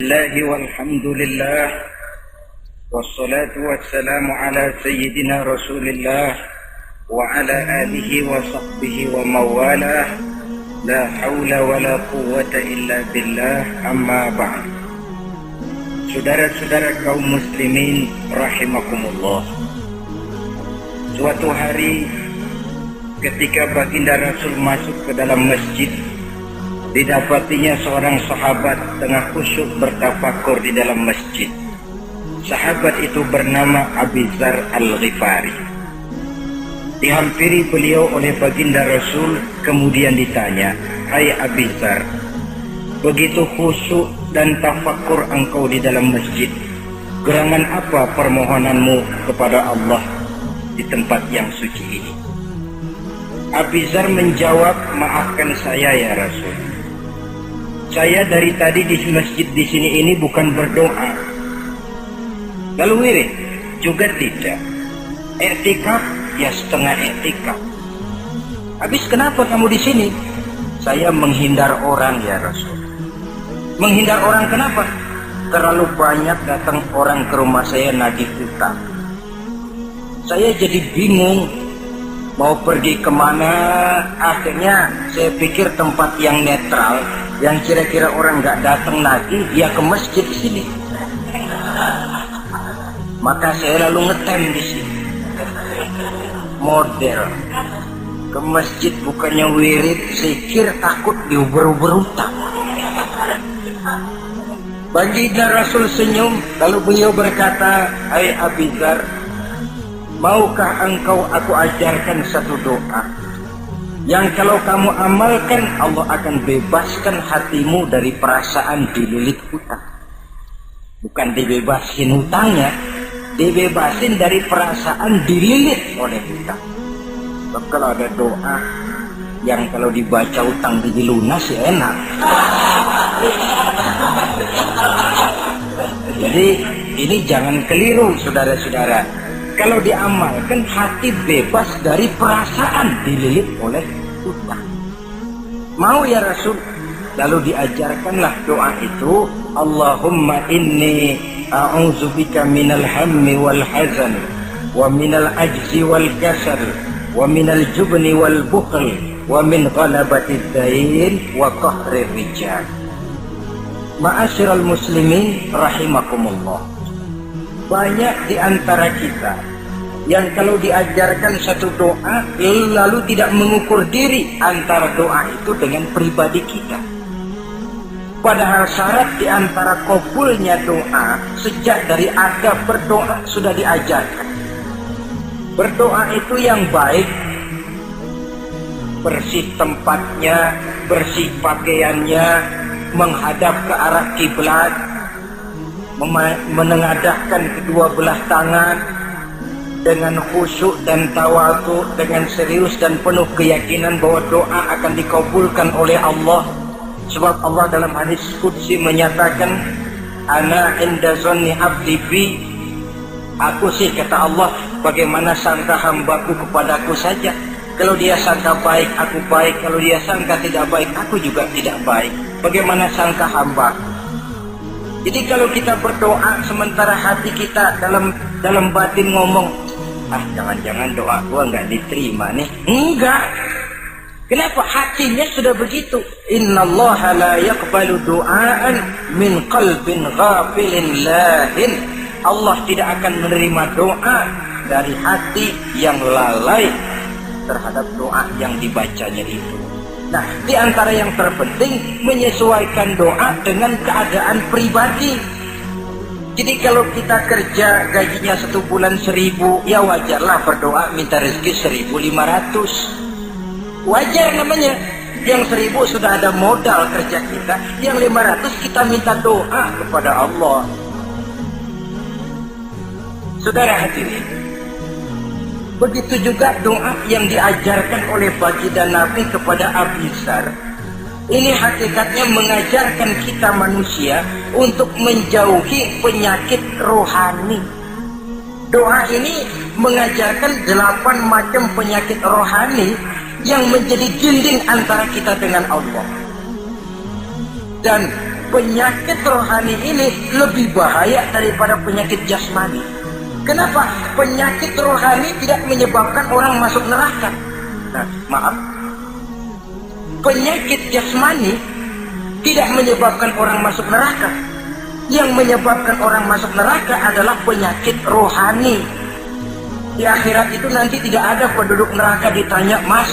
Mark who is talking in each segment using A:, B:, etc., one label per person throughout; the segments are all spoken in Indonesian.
A: الله والحمد لله والصلاة والسلام على سيدنا رسول الله وعلى آله وصحبه وموالاه لا حول ولا قوة إلا بالله أما بعد. Saudara-saudara kaum muslimin rahimakumullah, suatu hari ketika baginda Rasul masuk ke dalam masjid, didapatinya seorang sahabat tengah khusyuk bertafakur di dalam masjid. Sahabat itu bernama Abi Dzar Al-Ghifari. Dihampiri beliau oleh baginda Rasul, kemudian ditanya, "Hai Abi Dzar, begitu khusyuk dan tafakur engkau di dalam masjid, gerangan apa permohonanmu kepada Allah di tempat yang suci ini?" Abi Dzar menjawab, "Maafkan saya ya Rasul. Saya dari tadi di masjid di sini ini bukan berdoa, lalu wirid juga tidak, i'tikaf ya setengah i'tikaf. Habis kenapa kamu di sini?" "Saya menghindar orang ya Rasul." "Menghindar orang kenapa?" "Terlalu banyak datang orang ke rumah saya nagih utang. Saya jadi bingung mau pergi kemana. Akhirnya saya pikir tempat yang netral, yang kira-kira orang nggak datang lagi, ya ke masjid sini. Maka saya lalu ngetem di sini. Model ke masjid bukannya wirid, zikir, takut diuber-uber utang." Baginda Rasul senyum, lalu beliau berkata, "Hai Abi Dzar, maukah engkau aku ajarkan satu doa yang kalau kamu amalkan Allah akan bebaskan hatimu dari perasaan dililit hutang." Bukan dibebasin hutangnya, dibebasin dari perasaan dililit oleh hutang. Kalau ada doa yang kalau dibaca utang jadi lunas ya enak. Jadi ini jangan keliru saudara-saudara. Kalau diamalkan hati bebas dari perasaan dililit oleh hutang. Mau ya Rasul? Lalu diajarkanlah doa itu, Allahumma inni a'udzubika minal hammi wal hazan wa minal ajzi wal kasal wa minal jubni wal bukhl wa min ghalabatid dain wa qahrir rijal. Ma'asyiral muslimin rahimakumullah, banyak di antara kita yang kalau diajarkan satu doa lalu tidak mengukur diri antara doa itu dengan pribadi kita. Padahal syarat di antara kabulnya doa sejak dari adab berdoa sudah diajarkan. Berdoa itu yang baik, bersih tempatnya, bersih pakaiannya, menghadap ke arah kiblat, menengadahkan kedua belah tangan dengan khusyuk dan tawadhu, dengan serius dan penuh keyakinan bahwa doa akan dikabulkan oleh Allah. Sebab Allah dalam hadis qudsi menyatakan, "Ana inda zanni abdi bi." Aku sih, kata Allah, bagaimana sangka hambaku kepadaku saja. Kalau dia sangka baik, aku baik. Kalau dia sangka tidak baik, aku juga tidak baik. Bagaimana sangka hambaku? Jadi kalau kita berdoa sementara hati kita dalam batin ngomong, jangan-jangan doa gua nggak diterima nih. Enggak. Kenapa? Hatinya sudah begitu. Innallaha la yaqbalu du'aan min qalbin ghafilin lahin. Allah tidak akan menerima doa dari hati yang lalai terhadap doa yang dibacanya itu. Nah, di antara yang terpenting menyesuaikan doa dengan keadaan pribadi. Jadi kalau kita kerja gajinya 1 bulan 1.000, ya wajarlah berdoa minta rezeki 1.500. Wajar namanya. Yang 1.000 sudah ada modal kerja kita, yang 500 kita minta doa kepada Allah. Saudara hadirin, begitu juga doa yang diajarkan oleh baginda Nabi kepada Abi Dzar. Ini hakikatnya mengajarkan kita manusia untuk menjauhi penyakit rohani. Doa ini mengajarkan 8 macam penyakit rohani yang menjadi dinding antara kita dengan Allah. Dan penyakit rohani ini lebih bahaya daripada penyakit jasmani. Kenapa? Penyakit rohani tidak menyebabkan orang masuk neraka. Nah, maaf. Penyakit jasmani tidak menyebabkan orang masuk neraka. Yang menyebabkan orang masuk neraka adalah penyakit rohani. Di akhirat itu nanti tidak ada penduduk neraka ditanya, "Mas,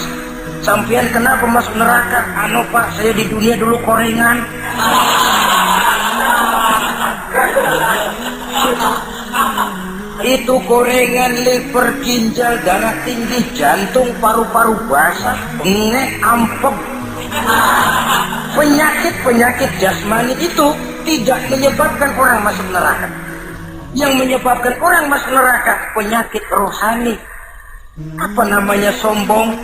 A: sampean kenapa masuk neraka?" "Anu Pak, saya di dunia dulu korengan." Itu korengan, liver, ginjal, darah tinggi, jantung, paru-paru basah, bengek, ampek. Penyakit-penyakit jasmani itu tidak menyebabkan orang masuk neraka. Yang menyebabkan orang masuk neraka penyakit rohani. Apa namanya? Sombong,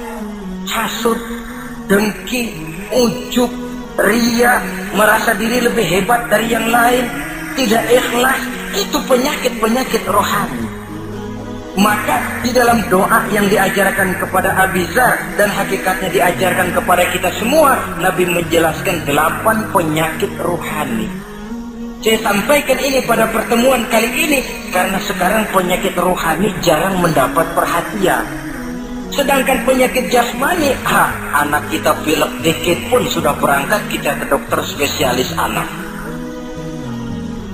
A: hasud, dengki, ujub, ria, merasa diri lebih hebat dari yang lain, tidak ikhlas. Itu penyakit-penyakit rohani. Maka di dalam doa yang diajarkan kepada Abi Dzar dan hakikatnya diajarkan kepada kita semua, Nabi menjelaskan 8 penyakit rohani. Saya sampaikan ini pada pertemuan kali ini karena sekarang penyakit rohani jarang mendapat perhatian. Sedangkan penyakit jasmani, anak kita pilek dikit pun sudah berangkat kita ke dokter spesialis anak.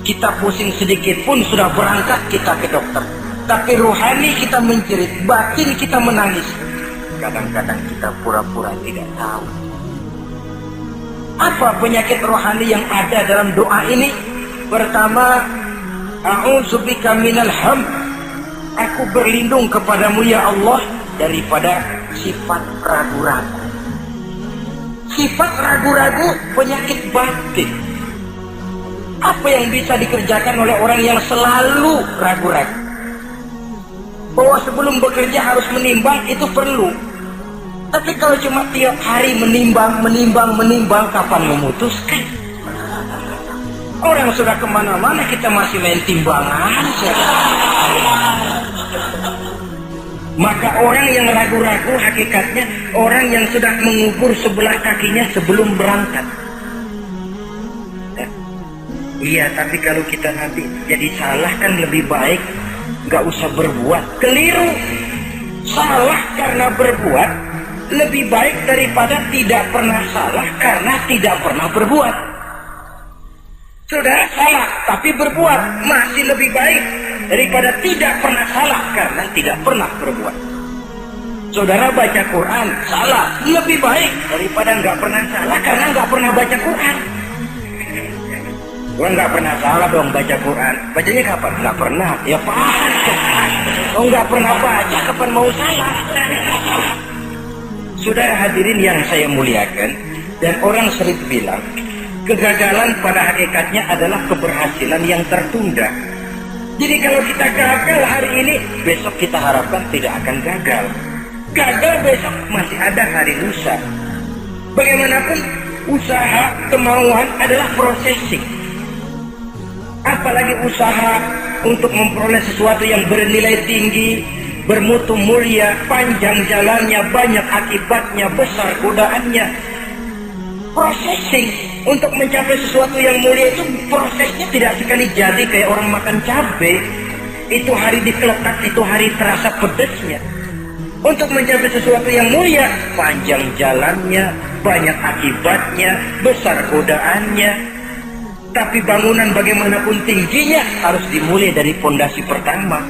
A: Kita pusing sedikit pun sudah berangkat kita ke dokter. Tapi rohani kita menjerit, batin kita menangis. Kadang-kadang kita pura-pura tidak tahu. Apa penyakit rohani yang ada dalam doa ini? Pertama, a'udzubika minal ham. Aku berlindung kepadamu ya Allah daripada sifat ragu-ragu. Sifat ragu-ragu penyakit batin. Apa yang bisa dikerjakan oleh orang yang selalu ragu-ragu? Bahwa sebelum bekerja harus menimbang, itu perlu. Tapi kalau cuma tiap hari menimbang, kapan memutuskan? Orang sudah kemana-mana, kita masih main timbangan. Maka orang yang ragu-ragu hakikatnya orang yang sudah mengukur sebelah kakinya sebelum berangkat. Iya, tapi kalau kita nanti jadi salah kan lebih baik nggak usah berbuat. Keliru. Salah karena berbuat lebih baik daripada tidak pernah salah karena tidak pernah berbuat. Saudara salah tapi berbuat masih lebih baik daripada tidak pernah salah karena tidak pernah berbuat. Saudara baca Quran salah lebih baik daripada nggak pernah salah karena nggak pernah baca Quran. Gua nggak pernah salah dong baca Quran. Bacanya kapan? Nggak pernah. Ya paham. Oh nggak pernah baca, kapan mau salah? Saudara hadirin yang saya muliakan, dan orang sering bilang kegagalan pada hakikatnya adalah keberhasilan yang tertunda. Jadi kalau kita gagal hari ini, besok kita harapkan tidak akan gagal. Gagal besok masih ada hari lusa. Bagaimanapun usaha, kemauan adalah processing. Apalagi usaha untuk memperoleh sesuatu yang bernilai tinggi, bermutu mulia, panjang jalannya, banyak akibatnya, besar godaannya. Processing untuk mencapai sesuatu yang mulia itu prosesnya tidak sekali jadi kayak orang makan cabai. Itu hari dikeletak, itu hari terasa pedesnya. Untuk mencapai sesuatu yang mulia, panjang jalannya, banyak akibatnya, besar godaannya. Tapi bangunan bagaimanapun tingginya harus dimulai dari pondasi pertama.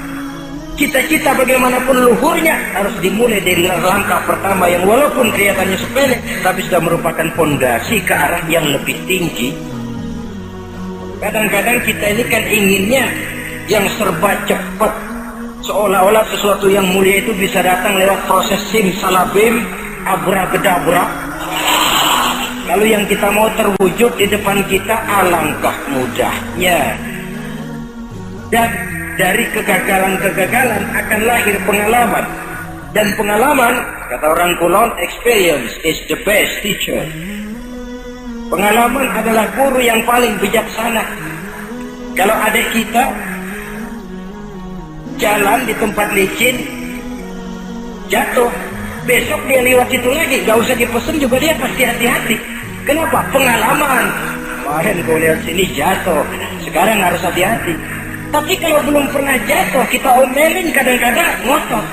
A: Cita-cita bagaimanapun luhurnya harus dimulai dari langkah pertama yang walaupun kelihatannya sepele tapi sudah merupakan pondasi ke arah yang lebih tinggi. Kadang-kadang kita ini kan inginnya yang serba cepat, seolah-olah sesuatu yang mulia itu bisa datang lewat proses simsalabim, abracadabra. Lalu yang kita mau terwujud di depan kita, alangkah mudahnya. Dan dari kegagalan-kegagalan akan lahir pengalaman. Dan pengalaman, kata orang Kulon, experience is the best teacher. Pengalaman adalah guru yang paling bijaksana. Kalau adik kita jalan di tempat licin, jatuh, besok dia lewat situ lagi, gak usah dipesen juga dia pasti hati-hati. Kenapa? Pengalaman. kemarin kau lihat sini jatuh, sekarang harus hati-hati. Tapi kalau belum pernah jatuh, kita omelin kadang-kadang ngotot.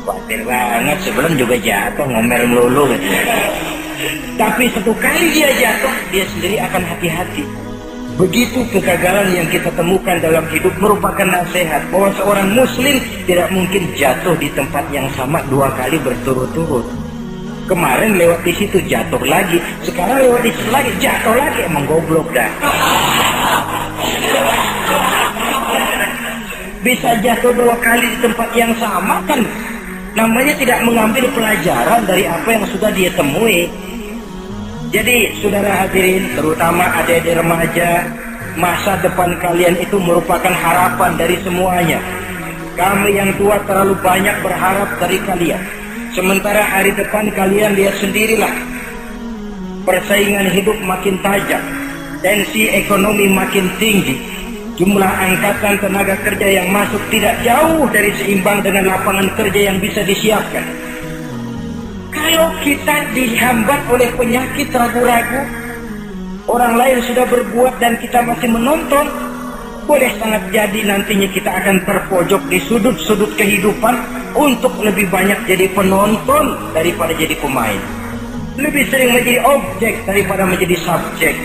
A: Khawatir banget, sebelum juga jatuh, ngomel melulu gitu. Tapi satu kali dia jatuh, dia sendiri akan hati-hati. Begitu kegagalan yang kita temukan dalam hidup merupakan nasihat bahwa seorang muslim tidak mungkin jatuh di tempat yang sama 2 kali berturut-turut. Kemarin lewat di situ jatuh lagi, sekarang lewat di situ lagi jatuh lagi, emang goblok dah. Bisa jatuh 2 kali di tempat yang sama kan namanya tidak mengambil pelajaran dari apa yang sudah dia temui. Jadi saudara hadirin, terutama adik-adik remaja, masa depan kalian itu merupakan harapan dari semuanya. Kami yang tua terlalu banyak berharap dari kalian, sementara hari depan kalian lihat sendirilah. Persaingan hidup makin tajam, tensi ekonomi makin tinggi, jumlah angkatan tenaga kerja yang masuk tidak jauh dari seimbang dengan lapangan kerja yang bisa disiapkan. Kalau kita dihambat oleh penyakit ragu-ragu, orang lain sudah berbuat dan kita masih menonton, boleh sangat jadi nantinya kita akan terpojok di sudut-sudut kehidupan untuk lebih banyak jadi penonton daripada jadi pemain. Lebih sering menjadi objek daripada menjadi subjek.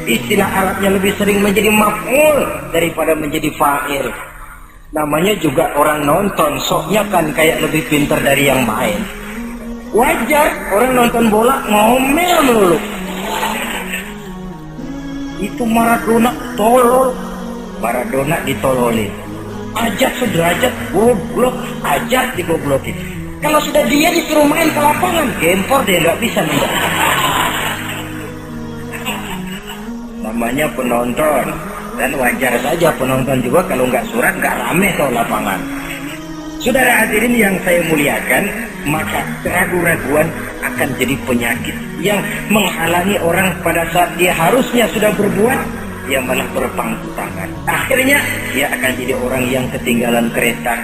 A: Istilah Arabnya lebih sering menjadi maf'ul daripada menjadi fa'il. Namanya juga orang nonton, soknya kan kayak lebih pintar dari yang main. Wajar orang nonton bola ngomel melulu. Itu Maradona tolol, Maradona ditololin. Ajat sederajat goblok, ajat digoblokin. Kalau sudah dia disuruh main ke lapangan, gempor dia nggak bisa nih. Namanya penonton, dan wajar saja penonton juga kalau nggak surat nggak rame tuh lapangan. Saudara hadirin yang saya muliakan, maka keraguan-raguan akan jadi penyakit yang menghalangi orang pada saat dia harusnya sudah berbuat, dia malah berpangku tangan. Akhirnya dia akan jadi orang yang ketinggalan kereta.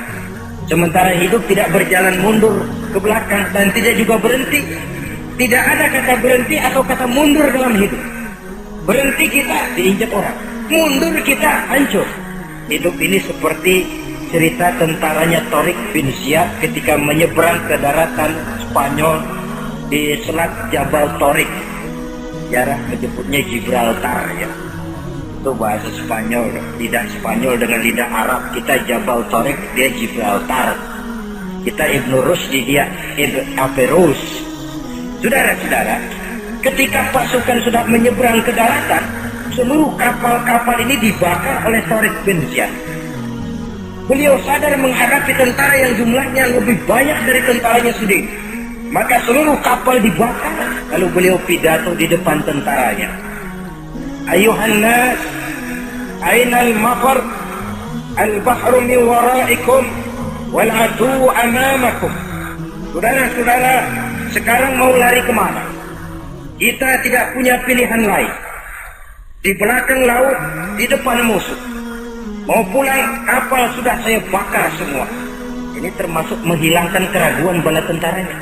A: Sementara hidup tidak berjalan mundur ke belakang dan tidak juga berhenti. Tidak ada kata berhenti atau kata mundur dalam hidup. Berhenti kita diinjak orang, mundur kita hancur. Hidup ini seperti cerita tentaranya Tariq bin Ziyad ketika menyeberang ke daratan Spanyol di selat Jabal Tariq. Jarak menyebutnya Gibraltar ya. Itu bahasa Spanyol, lidah Spanyol dengan lidah Arab. Kita Jabal Tariq, dia Gibraltar. Kita Ibn Rusdi, dia Ibn Averus. Saudara-saudara, ketika pasukan sudah menyeberang ke daratan, seluruh kapal-kapal ini dibakar oleh Tariq bin Ziyad. Beliau sadar menghadapi tentara yang jumlahnya lebih banyak dari tentaranya sendiri. Maka seluruh kapal dibakar, lalu beliau pidato di depan tentaranya. Ayuhan nas, ainal mafar, al-bahru min waraikum, wal adu amamakum. Saudara-saudara, sekarang mau lari kemana? Kita tidak punya pilihan lain. Di belakang laut, di depan musuh. Mau pulang, kapal sudah saya bakar semua. Ini termasuk menghilangkan keraguan bala tentaranya.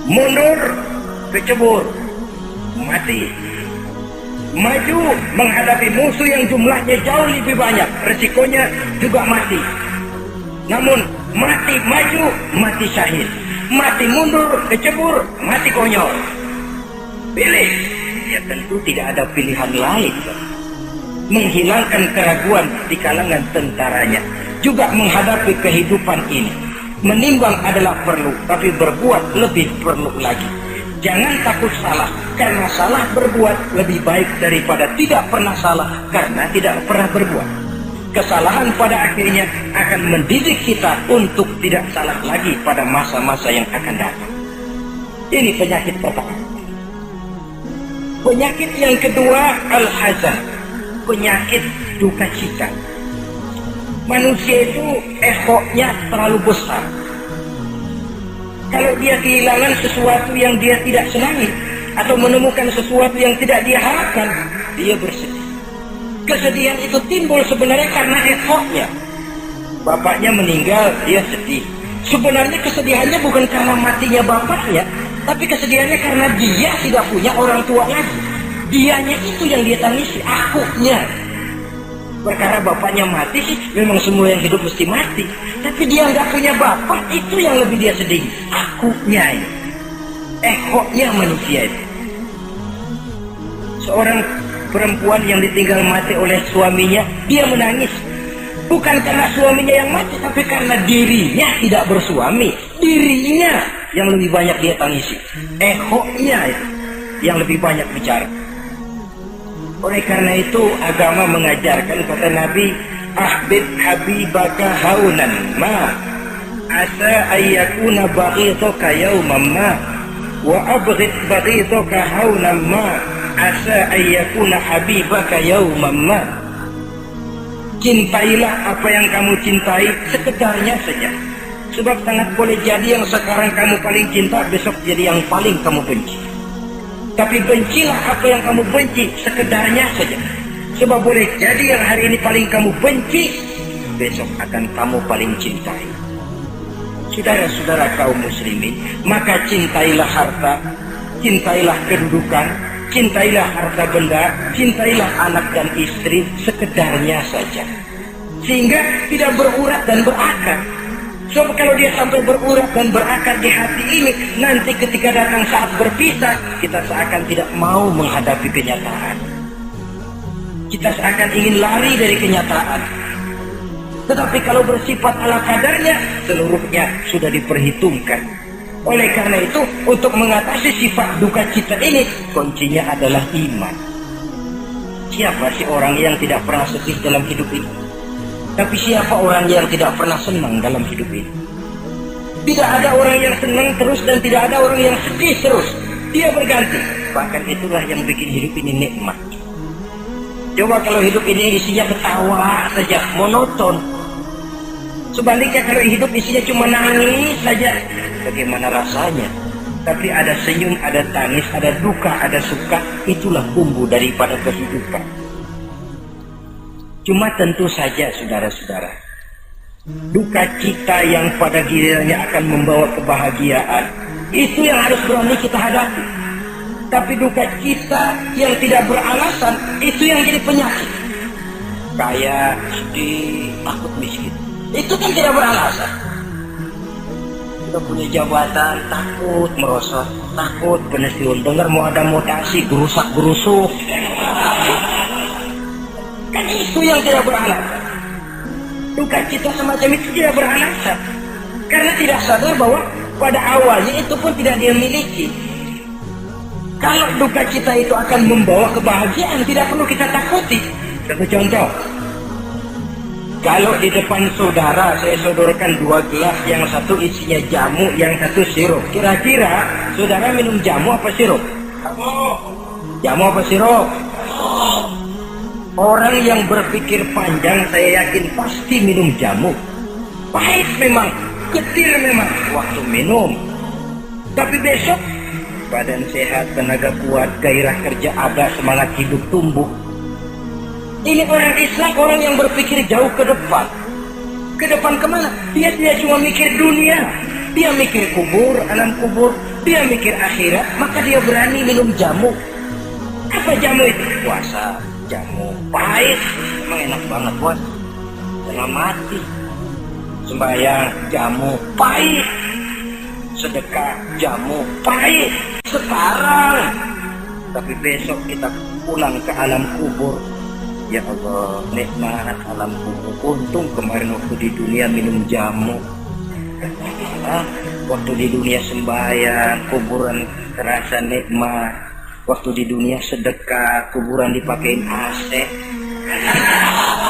A: Mundur, kecebur, mati. Maju menghadapi musuh yang jumlahnya jauh lebih banyak, resikonya juga mati. Namun mati maju, mati syahid. Mati mundur, kecebur, mati konyol. Pilih. Ya tentu tidak ada pilihan lain. Menghilangkan keraguan di kalangan tentaranya, juga menghadapi kehidupan ini. Menimbang adalah perlu, tapi berbuat lebih perlu lagi. Jangan takut salah, karena salah berbuat lebih baik daripada tidak pernah salah karena tidak pernah berbuat. Kesalahan pada akhirnya akan mendidik kita untuk tidak salah lagi pada masa-masa yang akan datang. Ini penyakit pertama. Penyakit yang kedua, al-hazan, penyakit duka cita. Manusia itu egonya terlalu besar. Kalau dia kehilangan sesuatu yang dia tidak senangi atau menemukan sesuatu yang tidak dia harapkan, dia bersedih. Kesedihan itu timbul sebenarnya karena egonya. Bapaknya meninggal, dia sedih. Sebenarnya kesedihannya bukan karena matinya bapaknya, tapi kesedihannya karena dia tidak punya orang tua lagi. Dianya itu yang dia tangisi, akunya. Perkara bapaknya mati sih, memang semua yang hidup mesti mati. Tapi dia nggak punya bapak, itu yang lebih dia sedih. Akunya ini, ekoknya manusia itu. Seorang perempuan yang ditinggal mati oleh suaminya, dia menangis. Bukan karena suaminya yang mati, tapi karena dirinya tidak bersuami. Dirinya yang lebih banyak dia tangisi. Ekoknya itu yang lebih banyak bicara. Oleh karena itu agama mengajarkan, kata Nabi, ahbib habibaka haunan ma asa ayyakuna baghituka yawman ma wa abghid baghituka haunan ma asa ayyakuna habibaka yawman ma. Cintailah apa yang kamu cintai sekedarnya saja. Sebab sangat boleh jadi yang sekarang kamu paling cinta, besok jadi yang paling kamu benci. Tapi bencilah apa yang kamu benci sekedarnya saja. Sebab boleh jadi yang hari ini paling kamu benci, besok akan kamu paling cintai. Saudara-saudara kaum muslimin, maka cintailah harta, cintailah kedudukan, cintailah harta benda, cintailah anak dan istri sekedarnya saja. Sehingga tidak berurat dan berakar. Sebab kalau dia sampai berurat dan berakar di hati ini, nanti ketika datang saat berpisah, kita seakan tidak mau menghadapi kenyataan. Kita seakan ingin lari dari kenyataan. Tetapi kalau bersifat ala kadarnya, seluruhnya sudah diperhitungkan. Oleh karena itu, untuk mengatasi sifat duka cita ini, kuncinya adalah iman. Siapa sih orang yang tidak pernah sedih dalam hidup ini? Tapi siapa orang yang tidak pernah senang dalam hidup ini? Tidak ada orang yang senang terus dan tidak ada orang yang sedih terus. Dia berganti. Bahkan itulah yang bikin hidup ini nikmat. Coba kalau hidup ini isinya ketawa saja, monoton. Sebaliknya kalau hidup isinya cuma nangis saja, bagaimana rasanya? Tapi ada senyum, ada tangis, ada duka, ada suka. Itulah bumbu daripada kehidupan. Cuma tentu saja saudara-saudara, duka cita yang pada gilirannya akan membawa kebahagiaan, itu yang harus berani kita hadapi. Tapi duka cita yang tidak beralasan, itu yang jadi penyakit. Kaya, sedih, takut miskin, itu kan tidak beralasan. Kita punya jabatan, takut merosot, takut pensiun, dengar mau ada mutasi, gerusak-gerusuk. Kan itu yang tidak beralasan. Duka cita semacam itu tidak beralasan. Karena tidak sadar bahwa pada awalnya itu pun tidak dia miliki. Kalau duka cita itu akan membawa kebahagiaan, tidak perlu kita takuti. Satu contoh. Kalau di depan saudara saya sodorkan 2 gelas, yang satu isinya jamu, yang satu sirup. Kira-kira saudara minum jamu apa sirup? Jamu apa sirup? Orang yang berpikir panjang saya yakin pasti minum jamu. Pahit memang, getir memang waktu minum. Tapi besok badan sehat, tenaga kuat, gairah kerja ada, semangat hidup tumbuh. Ini orang Islam, orang yang berpikir jauh ke depan. Ke depan kemana? Dia tidak cuma mikir dunia. Dia mikir kubur, alam kubur. Dia mikir akhirat, maka dia berani minum jamu. Apa jamu itu? Puasa. Jamu pahit, emang enak banget buat tengah mati. Sembahyang jamu pahit, sedekah jamu pahit sekarang. Tapi besok kita pulang ke alam kubur, ya Allah, nikmat alam kubur. Untung kemarin waktu di dunia minum jamu. Waktu di dunia sembahyang, kuburan terasa nikmat. Waktu di dunia sedekah, kuburan dipakein AC.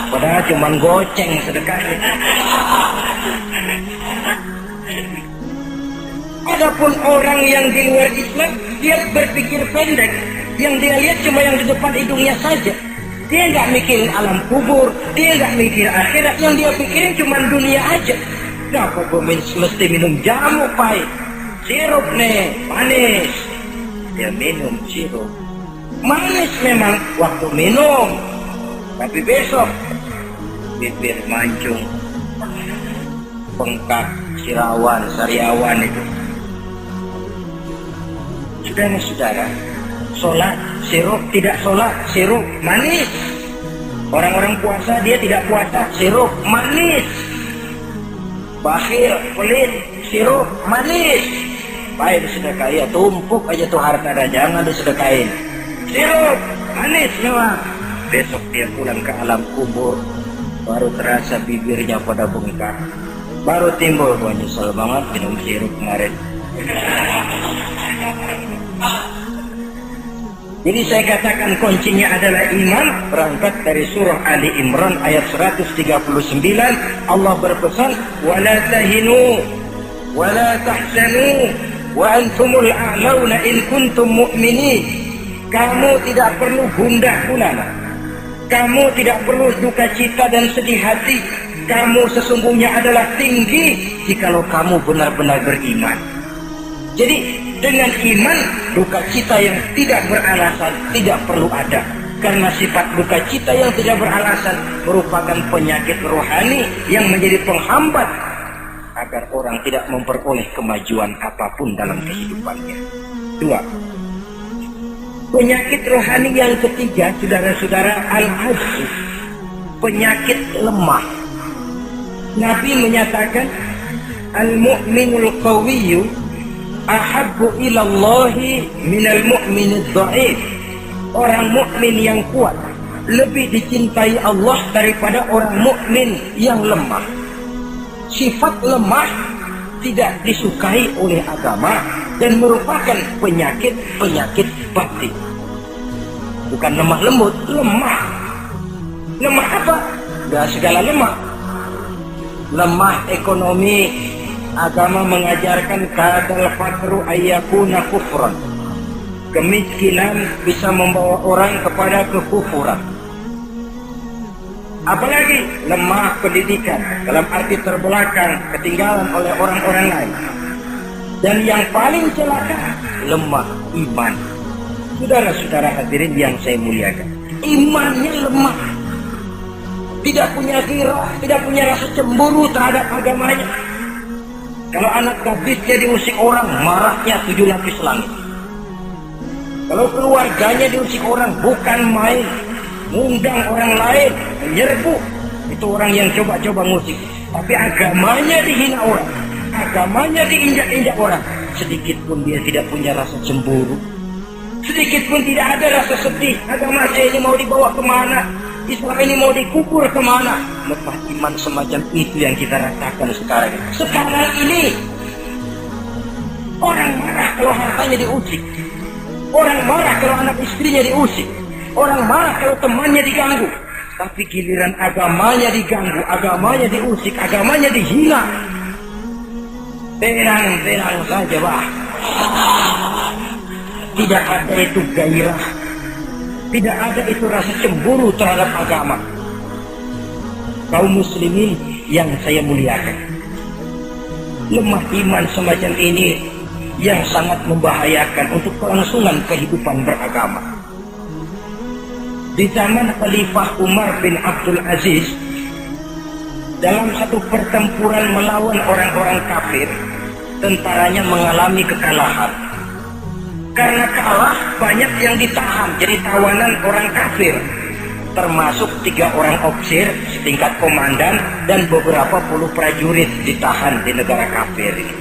A: Padahal cuma goceng sedekahnya. Adapun orang yang di luar Islam, dia berpikir pendek. Yang dia lihat cuma yang di depan hidungnya saja. Dia nggak mikirin alam kubur, dia nggak mikir akhirat. Yang dia pikirin cuma dunia aja. Kenapa gue mesti minum jamu pahit? Sirup nih, manis. Dia minum sirup manis memang waktu minum, tapi besok bibir mancung, bengkak, sariawan itu. Saudara-saudara, sholat sirup. Tidak sholat, sirup, manis. Orang-orang puasa, dia tidak puasa, sirup, manis. Bakhil, pelit, sirup, manis. Baik disedekahi, ya tumpuk aja tuh harta, jangan disedekahin. Sirup, manis memang. Besok dia pulang ke alam kubur, baru terasa bibirnya pada bengkak. Baru timbul, gua nyesel banget minum sirup kemarin. Jadi saya katakan kuncinya adalah iman. Berangkat dari surah Ali Imran ayat 139, Allah berpesan, wala tahinu wala tahzanu wa antumul a'launa in kuntum mu'minin. Kamu tidak perlu gundah gulana, kamu tidak perlu duka cita dan sedih hati. Kamu sesungguhnya adalah tinggi jikalau kamu benar-benar beriman. Jadi dengan iman, duka cita yang tidak beralasan tidak perlu ada. Karena sifat duka cita yang tidak beralasan merupakan penyakit rohani yang menjadi penghambat agar orang tidak memperoleh kemajuan apapun dalam kehidupannya. 2. Penyakit rohani yang ketiga, saudara-saudara, al-ajz, penyakit lemah. Nabi menyatakan, al-mu'minul qawiyyu ahabbu ilallahi minal mu'minid dha'if. Orang mukmin yang kuat lebih dicintai Allah daripada orang mukmin yang lemah. Sifat lemah tidak disukai oleh agama dan merupakan penyakit batin. Bukan lemah lembut, lemah. Lemah apa? Gak segala lemah. Lemah ekonomi, agama mengajarkan kadal fakru ayyakuna kufran. Kemiskinan bisa membawa orang kepada kekufuran. Apalagi lemah pendidikan, dalam arti terbelakang, ketinggalan oleh orang-orang lain. Dan yang paling celaka, lemah iman. Saudara-saudara hadirin yang saya muliakan, imannya lemah, tidak punya ghirah, tidak punya rasa cemburu terhadap agamanya. Kalau anak gadisnya diusik orang, marahnya 7 lapis langit. Kalau keluarganya diusik orang, bukan main, ngundang orang lain, menyerbu. Itu orang yang coba-coba ngusik. Tapi agamanya dihina orang, agamanya diinjak-injak orang. Sedikit pun dia tidak punya rasa cemburu, sedikit pun tidak ada rasa sedih. Agama saya ini mau dibawa kemana? Islam ini mau dikubur kemana? Lemah iman semacam itu yang kita rasakan sekarang. Sekarang ini orang marah kalau hartanya diusik, orang marah kalau anak istrinya diusik, orang marah kalau temannya diganggu. Tapi giliran agamanya diganggu, agamanya diusik, agamanya dihina, terang-terang saja, bah. Tidak ada itu gairah, tidak ada itu rasa cemburu terhadap agama. Kaum muslimin yang saya muliakan, lemah iman semacam ini yang sangat membahayakan untuk kelangsungan kehidupan beragama. Di zaman Khalifah Umar bin Abdul Aziz, dalam satu pertempuran melawan orang-orang kafir, tentaranya mengalami kekalahan. Karena kalah, banyak yang ditahan jadi tawanan orang kafir, termasuk 3 orang ofisir setingkat komandan dan beberapa puluh prajurit ditahan di negara kafir ini.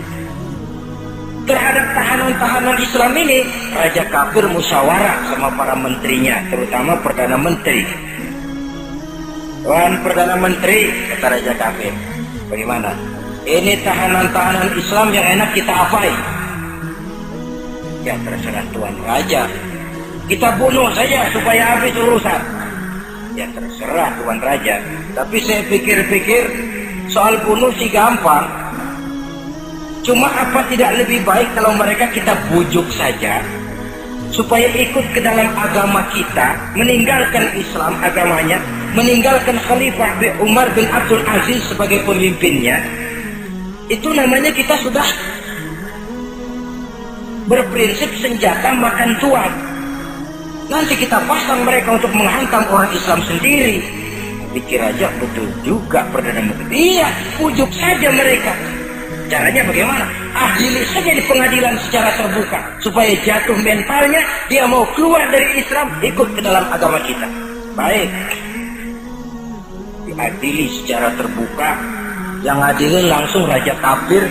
A: Terhadap tahanan-tahanan Islam ini, Raja kafir musyawarah sama para menterinya, terutama Perdana Menteri. Tuan Perdana Menteri, kata Raja kafir, bagaimana? Ini tahanan-tahanan Islam yang enak kita apain? Ya terserah Tuan Raja, kita bunuh saja supaya habis urusan. Ya terserah Tuan Raja, tapi saya pikir-pikir soal bunuh sih gampang. Cuma apa tidak lebih baik kalau mereka kita bujuk saja supaya ikut ke dalam agama kita, meninggalkan Islam agamanya, meninggalkan Khalifah Umar bin Abdul Aziz sebagai pemimpinnya. Itu namanya kita sudah berprinsip senjata makan tuan. Nanti kita pasang mereka untuk menghantam orang Islam sendiri. Pikir aja betul juga Perdana Menteri. Iya, pujuk saja mereka. Caranya bagaimana? Adili saja di pengadilan secara terbuka supaya jatuh mentalnya, dia mau keluar dari Islam, ikut ke dalam agama kita. Baik, diadili secara terbuka. Yang adilin langsung raja kafir,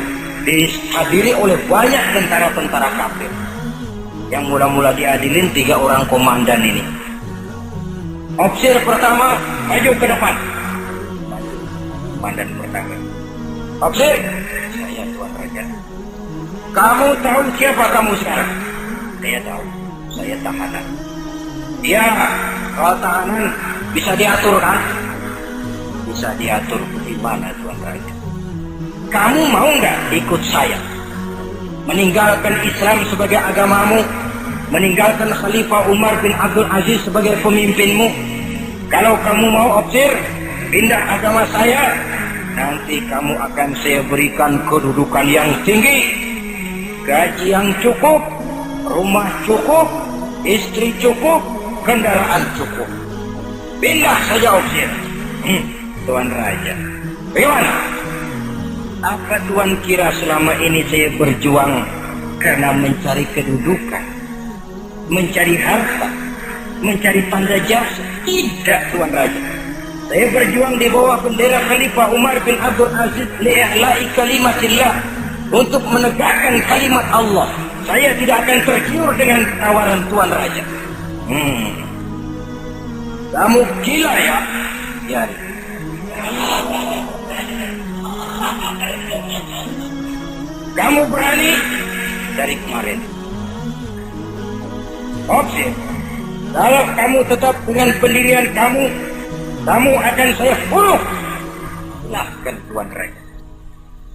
A: dihadiri oleh banyak tentara-tentara kafir. Yang mula-mula diadilin 3 orang komandan ini. Opsir pertama maju ke depan. Komandan pertama. Opsir, saya Tuan Raja. Kamu tahu siapa kamu sekarang? Saya tahu, saya tahanan. Ya, kalau tahanan bisa diatur kan? Bisa diatur bagaimana Tuan Raja? Kamu mau nggak ikut saya? Meninggalkan Islam sebagai agamamu, meninggalkan Khalifah Umar bin Abdul Aziz sebagai pemimpinmu. Kalau kamu mau opsir, pindah agama saya, nanti kamu akan saya berikan kedudukan yang tinggi, gaji yang cukup, rumah cukup, istri cukup, kendaraan cukup. Pindah saja opsir. Tuan Raja, bagaimana? Apa Tuan kira selama ini saya berjuang karena mencari kedudukan, mencari harta, mencari tanda jasa? Tidak Tuan Raja. Saya berjuang di bawah bendera Khalifah Umar bin Abdul Aziz li'i'la'i kalimatillah, untuk menegakkan kalimat Allah. Saya tidak akan tergiur dengan tawaran Tuan Raja. Kamu gila ya? Ya. Kamu berani dari kemarin. Oke, kalau kamu tetap dengan pendirian kamu akan saya bunuh. Silahkan Tuan Raja.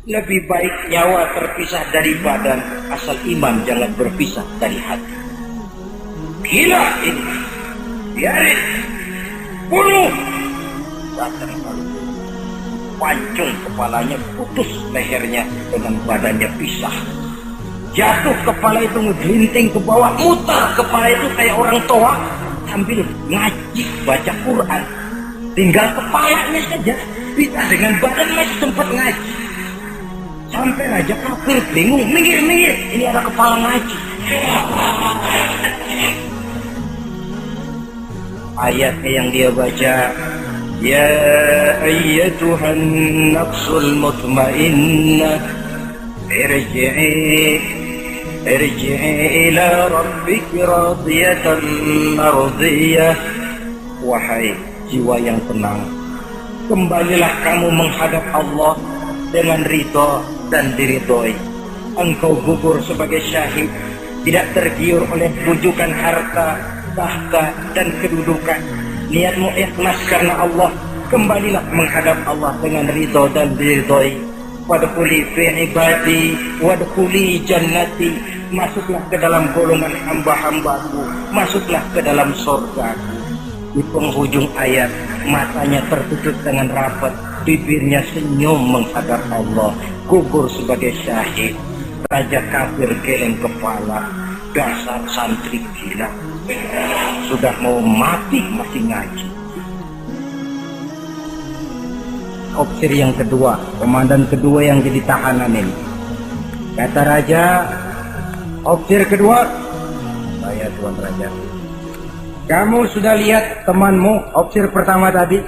A: Lebih baik nyawa terpisah dari badan, asal iman jangan berpisah dari hati. Gila ini. Biarin. Bunuh. Datang lalu. Pancung kepalanya, putus lehernya, dengan badannya pisah. Jatuh kepala itu ngegelinting ke bawah, mutar kepala itu kayak orang tua sambil ngaji baca Quran. Tinggal kepalanya saja, bisa dengan badan masih sempat ngaji. Sampai Raja kafir bingung, minggir, ini ada kepala ngaji. Ayatnya yang dia baca, ya ayyatuhan nafsul mutmainnah, irji'i ila rabbiki radiyatan mardiyah. Wahai jiwa yang tenang, kembalilah kamu menghadap Allah dengan ridho dan diridhoi. Engkau gugur sebagai syahid, tidak tergiur oleh bujukan harta, tahta dan kedudukan. Niatmu ikhlas karena Allah, kembalilah menghadap Allah dengan ridho dan diridhoi. Wadkhuli fi ibadi wadkhuli jannati, masuklah ke dalam golongan hamba-hambaku, masuklah ke dalam surgaku. Di penghujung ayat, matanya tertutup dengan rapat, bibirnya senyum menghadap Allah, gugur sebagai syahid. Raja kafir geleng kepala, dasar santri gila, sudah mau mati masih ngaji. Opsir yang kedua, komandan kedua yang jadi tahanan ini, kata raja, opsir kedua, saya Tuan Raja, kamu sudah lihat temanmu opsir pertama tadi?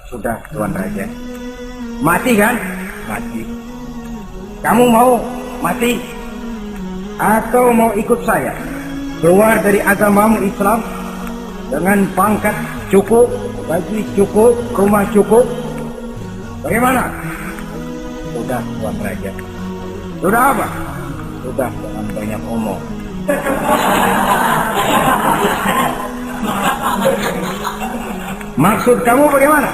A: Sudah Tuan Raja. Mati kan? Mati. Kamu mau mati atau mau ikut saya keluar dari agamamu Islam dengan pangkat cukup, gaji cukup, rumah cukup? Bagaimana? Sudah Tuan Raja. Sudah apa? Sudah, jangan banyak omong. Maksud kamu bagaimana?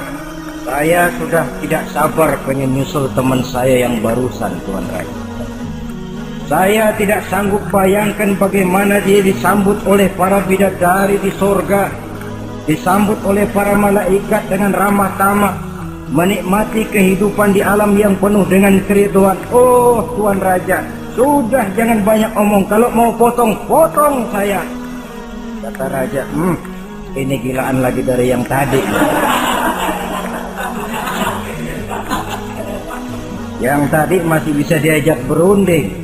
A: Saya sudah tidak sabar pengen nyusul teman saya yang barusan Tuan Raja. Saya tidak sanggup bayangkan bagaimana dia disambut oleh para bidadari di surga, disambut oleh para malaikat dengan ramah tamah, menikmati kehidupan di alam yang penuh dengan keriduan. Oh Tuan Raja, sudah jangan banyak omong, kalau mau potong saya. Kata Raja, ini gilaan lagi dari yang tadi. Yang tadi masih bisa diajak berunding,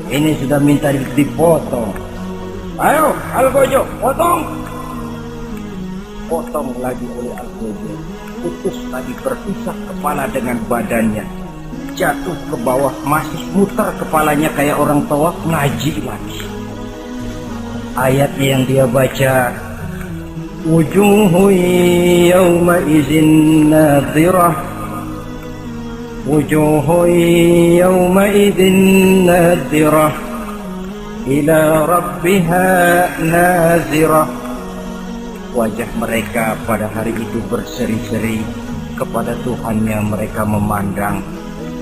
A: ini sudah minta dipotong. Ayo Algojo, potong. Potong lagi oleh Algojo. Putus lagi, berpisah kepala dengan badannya. Jatuh ke bawah, masih muter kepalanya kayak orang tawaf, ngaji lagi. Ayatnya yang dia baca, wujuhu yawma izin nadhirah, wujuhu yawma izin nadhirah, ila rabbiha nazirah. Wajah mereka pada hari itu berseri-seri, kepada Tuhannya mereka memandang,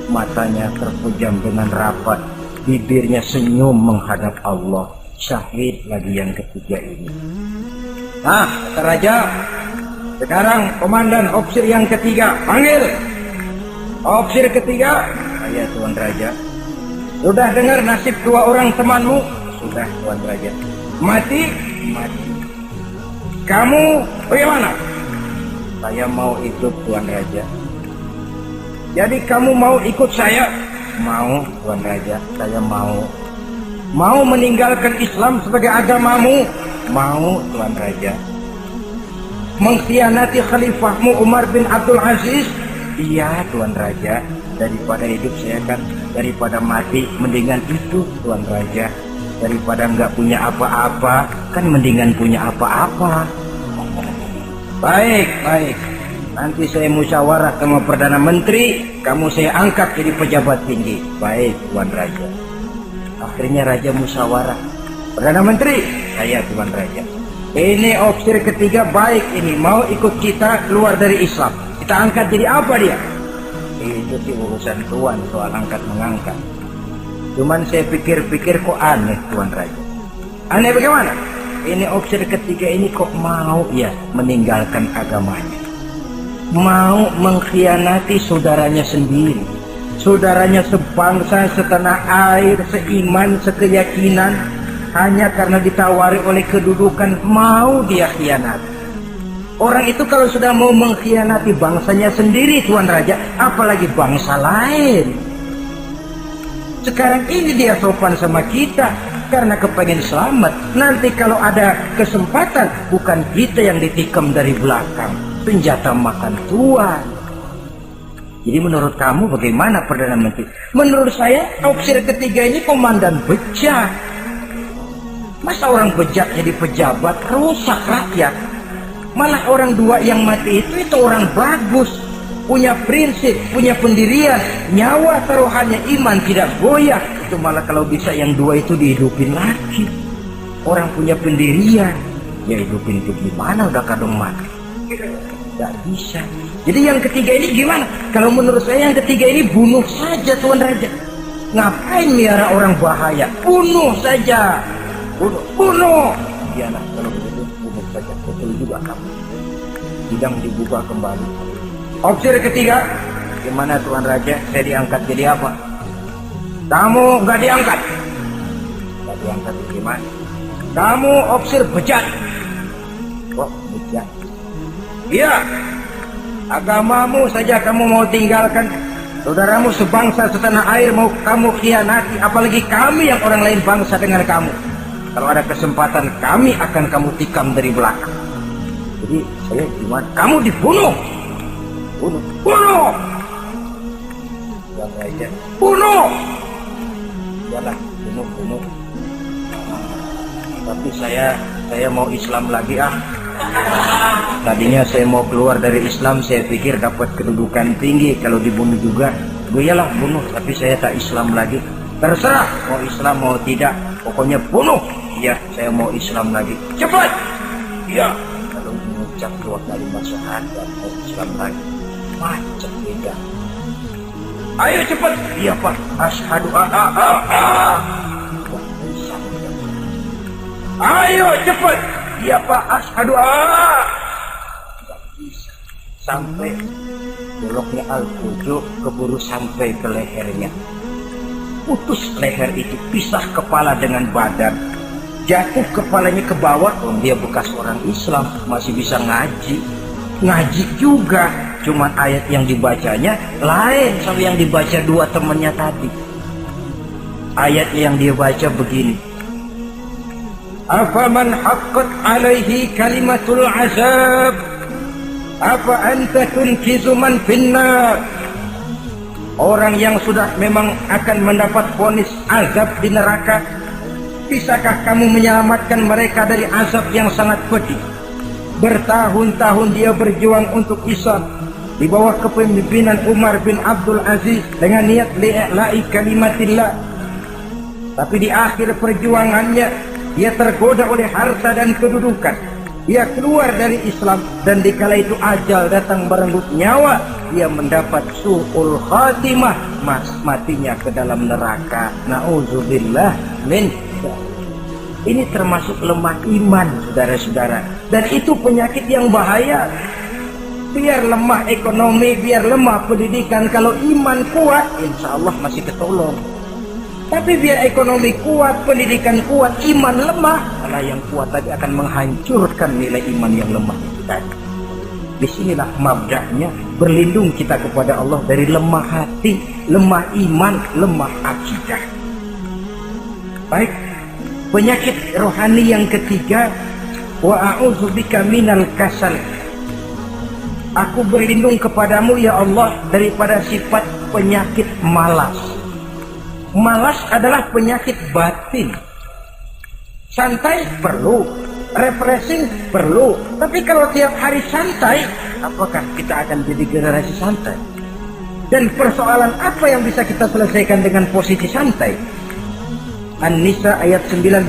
A: matanya terpejam dengan rapat, bibirnya senyum menghadap Allah. Syahid lagi yang ketiga ini. Nah, kata raja, sekarang komandan opsir yang ketiga, panggil. Opsir ketiga, saya Tuan Raja. Sudah dengar nasib dua orang temanmu? Sudah Tuan Raja. Mati? Mati. Kamu bagaimana? Saya mau ikut Tuan Raja. Jadi kamu mau ikut saya? Mau Tuan Raja, saya mau. Mau meninggalkan Islam sebagai agamamu? Mau Tuan Raja. Mengkhianati khalifahmu Umar bin Abdul Aziz? Iya Tuan Raja. Daripada hidup saya kan, daripada mati mendingan itu Tuan Raja. Daripada nggak punya apa-apa kan mendingan punya apa-apa. Baik, baik. Nanti saya musyawarah sama Perdana Menteri, kamu saya angkat jadi pejabat tinggi. Baik Tuan Raja. Akhirnya Raja musyawarah. Perdana Menteri, saya Tuan Raja. Ini opsir ketiga baik ini, mau ikut kita keluar dari Islam. Kita angkat jadi apa dia? Itu sih urusan Tuan soal angkat mengangkat. Cuman saya pikir-pikir kok aneh Tuan Raja. Aneh bagaimana? Ini opsir ketiga ini kok mau ya meninggalkan agamanya. Mau mengkhianati saudaranya sendiri. Saudaranya sebangsa, setanah air, seiman, sekeyakinan, hanya karena ditawari oleh kedudukan mau dia khianat. Orang itu kalau sudah mau mengkhianati bangsanya sendiri Tuan Raja, apalagi bangsa lain. Sekarang ini dia sopan sama kita karena kepengen selamat. Nanti kalau ada kesempatan, bukan kita yang ditikam dari belakang, senjata makan Tuan. Jadi menurut kamu bagaimana Perdana Menteri? Menurut saya opsir ketiga ini komandan bejat. Masa orang bejat jadi pejabat, rusak rakyat. Malah orang dua yang mati itu orang bagus, punya prinsip, punya pendirian, nyawa taruhannya iman tidak goyah. Itu malah kalau bisa yang dua itu dihidupin lagi. Orang punya pendirian, ya hidupin itu gimana udah kadung mati? Tidak bisa. Jadi yang ketiga ini gimana? Kalau menurut saya yang ketiga ini bunuh saja Tuan Raja. Ngapain miara orang bahaya? Bunuh saja. Bunuh, bunuh. Iyalah kalau begitu bunuh saja. Betul juga kamu. Sidang dibuka kembali. Opsir ketiga, gimana Tuan Raja? Saya diangkat jadi apa? Kamu nggak diangkat. Nggak diangkat gimana? Kamu opsir bejat. Kok bejat? Iya. Agamamu saja kamu mau tinggalkan, saudaramu sebangsa setanah air mau kamu khianati, apalagi kami yang orang lain bangsa dengan kamu. Kalau ada kesempatan kami akan kamu tikam dari belakang. Jadi saya gimana? Kamu dibunuh. Bunuh. Bunuh. Yang aja. Bunuh. Yalah, bunuh. Tapi saya mau Islam lagi ah. Tadinya saya mau keluar dari Islam, saya pikir dapat kedudukan tinggi kalau dibunuh juga. Iyalah bunuh, tapi saya tak Islam lagi. Terserah mau Islam mau tidak, pokoknya bunuh. Iya, saya mau Islam lagi. Cepat. Iya. Kalau mengucap dua kalimat syahadat mau Islam lagi. Macet beda. Ayo cepat. Iya Pak. Asyhadu Ayo cepat. Iya Pak, asyhadu Tidak bisa. Sampai goloknya Al-Qudu keburu sampai ke lehernya. Putus leher itu, pisah kepala dengan badan. Jatuh kepalanya ke bawah. Dia bekas orang Islam, masih bisa ngaji. Ngaji juga. Cuma ayat yang dibacanya lain sama yang dibaca dua temannya tadi. Ayat yang dia baca begini, afaman haqqat alaihi kalimatul azab apa anta tunkizu man finnar. Orang yang sudah memang akan mendapat vonis azab di neraka, bisakah kamu menyelamatkan mereka dari azab yang sangat pedih? Bertahun-tahun dia berjuang untuk Islam di bawah kepemimpinan Umar bin Abdul Aziz dengan niat li'i'la'i kalimatillah. Tapi di akhir perjuangannya dia tergoda oleh harta dan kedudukan. Dia keluar dari Islam dan dikala itu ajal datang merenggut nyawa, dia mendapat su'ul khatimah, matinya ke dalam neraka. Na'udzubillah min. Ini termasuk lemah iman, saudara-saudara. Dan itu penyakit yang bahaya. Biar lemah ekonomi, biar lemah pendidikan, kalau iman kuat, insya Allah masih ketolong. Tapi biar ekonomi kuat, pendidikan kuat, iman lemah, malah yang kuat tadi akan menghancurkan nilai iman yang lemah itu tadi. Disinilah mabda'nya, berlindung kita kepada Allah dari lemah hati, lemah iman, lemah akidah. Baik, penyakit rohani yang ketiga, wa a'udzubika minal kasal. Aku berlindung kepadamu ya Allah daripada sifat penyakit malas. Malas adalah penyakit batin. Santai perlu, refreshing perlu. Tapi kalau tiap hari santai, apakah kita akan jadi generasi santai? Dan persoalan apa yang bisa kita selesaikan dengan posisi santai? An-Nisa ayat 95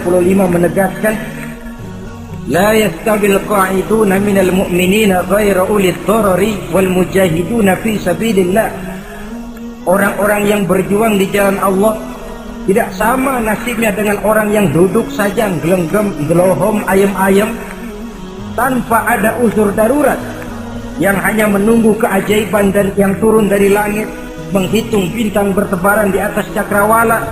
A: menegaskan, la yastabil qa'iduna minal mu'minina ghairu ulil dharari wal mujahiduna fi sabilillah. Orang-orang yang berjuang di jalan Allah tidak sama nasibnya dengan orang yang duduk saja gelenggam, gelohom, ayam-ayam tanpa ada unsur darurat, yang hanya menunggu keajaiban dan yang turun dari langit, menghitung bintang bertebaran di atas cakrawala.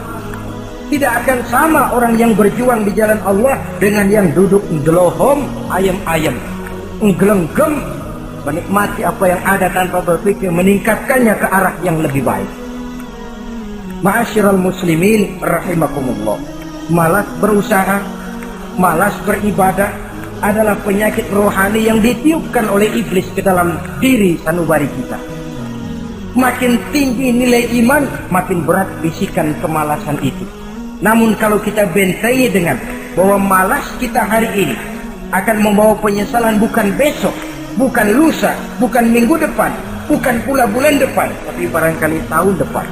A: Tidak akan sama orang yang berjuang di jalan Allah dengan yang duduk gelohom, ayam-ayam, gelenggam, menikmati apa yang ada tanpa berpikir meningkatkannya ke arah yang lebih baik. Ma'asyiral muslimin rahimakumullah, malas berusaha, malas beribadah adalah penyakit rohani yang ditiupkan oleh iblis ke dalam diri sanubari kita. Makin tinggi nilai iman, makin berat bisikan kemalasan itu. Namun kalau kita bentengi dengan bahwa malas kita hari ini akan membawa penyesalan bukan besok, bukan lusa, bukan minggu depan, bukan pula bulan depan, tapi barangkali tahun depan,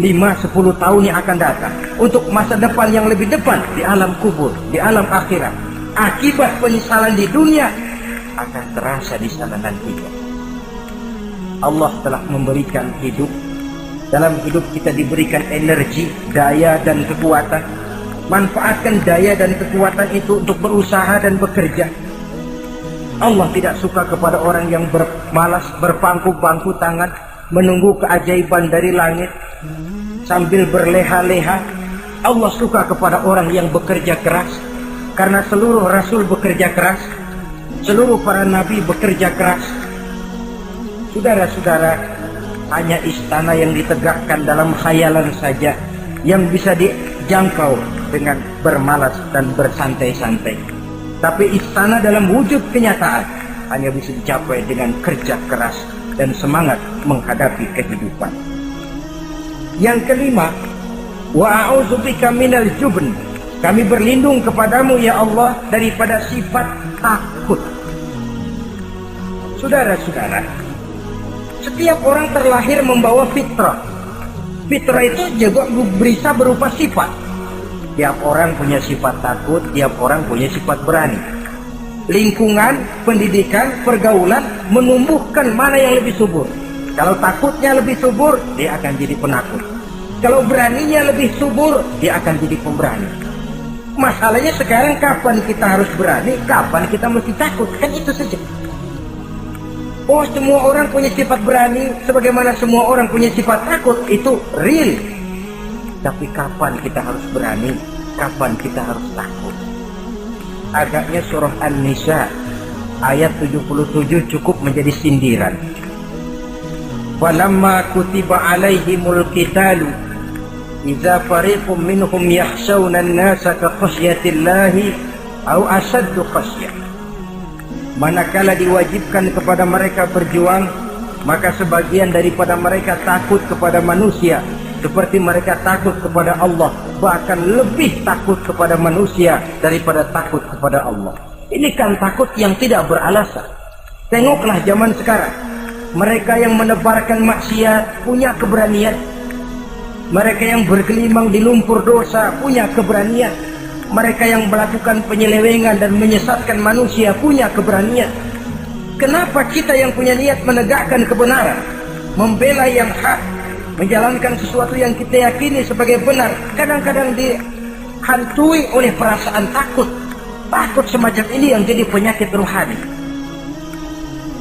A: 5-10 tahun yang akan datang, untuk masa depan yang lebih depan di alam kubur, di alam akhirat. Akibat penyesalan di dunia akan terasa di sana nantinya. Allah telah memberikan hidup. Dalam hidup kita diberikan energi, daya dan kekuatan. Manfaatkan daya dan kekuatan itu untuk berusaha dan bekerja. Allah tidak suka kepada orang yang bermalas, berpangku-pangku tangan, menunggu keajaiban dari langit sambil berleha-leha. Allah suka kepada orang yang bekerja keras, karena seluruh rasul bekerja keras, seluruh para nabi bekerja keras. Saudara-saudara, hanya istana yang ditegakkan dalam khayalan saja yang bisa dijangkau dengan bermalas dan bersantai-santai. Tapi istana dalam wujud kenyataan hanya bisa dicapai dengan kerja keras dan semangat menghadapi kehidupan. Yang kelima, wa a'udzubika minal jubn. Kami berlindung kepadamu ya Allah daripada sifat takut. Saudara-saudara, setiap orang terlahir membawa fitrah. Fitrah itu juga bisa berupa sifat. Tiap orang punya sifat takut, tiap orang punya sifat berani. Lingkungan, pendidikan, pergaulan menumbuhkan mana yang lebih subur. Kalau takutnya lebih subur, dia akan jadi penakut. Kalau beraninya lebih subur, dia akan jadi pemberani. Masalahnya sekarang kapan kita harus berani, kapan kita mesti takut, kan itu saja. Oh, semua orang punya sifat berani, sebagaimana semua orang punya sifat takut, itu real. Tapi kapan kita harus berani, kapan kita harus takut? Agaknya surah An-Nisa ayat 77 cukup menjadi sindiran. Falamma kutiba alaihimul qitalu idza fariqum minhum yakhshawna an-nasa ka khasyatillahi aw asaddu khasyah. Manakala diwajibkan kepada mereka berjuang, maka sebagian daripada mereka takut kepada manusia seperti mereka takut kepada Allah, bahkan lebih takut kepada manusia daripada takut kepada Allah. Ini kan takut yang tidak beralasan. Tengoklah zaman sekarang, mereka yang menebarkan maksiat punya keberanian, mereka yang bergelimang di lumpur dosa punya keberanian, mereka yang melakukan penyelewengan dan menyesatkan manusia punya keberanian. Kenapa kita yang punya niat menegakkan kebenaran, membela yang hak, menjalankan sesuatu yang kita yakini sebagai benar, kadang-kadang dihantui oleh perasaan takut? Takut semacam ini yang jadi penyakit rohani.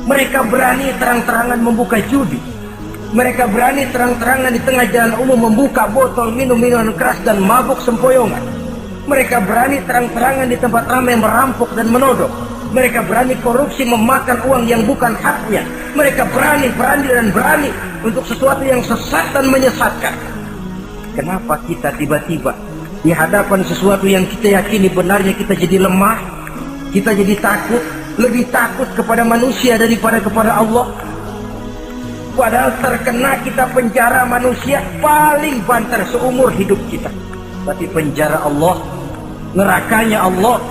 A: Mereka berani terang-terangan membuka judi, mereka berani terang-terangan di tengah jalan umum membuka botol minum-minuman keras dan mabuk sempoyongan. Mereka berani terang-terangan di tempat ramai merampok dan menodong. Mereka berani korupsi, memakan uang yang bukan haknya. Mereka berani untuk sesuatu yang sesat dan menyesatkan. Kenapa kita tiba-tiba di hadapan sesuatu yang kita yakini benarnya kita jadi lemah, kita jadi takut, lebih takut kepada manusia daripada kepada Allah? Padahal terkena kita penjara manusia paling banter seumur hidup kita. Tapi penjara Allah, nerakanya Allah,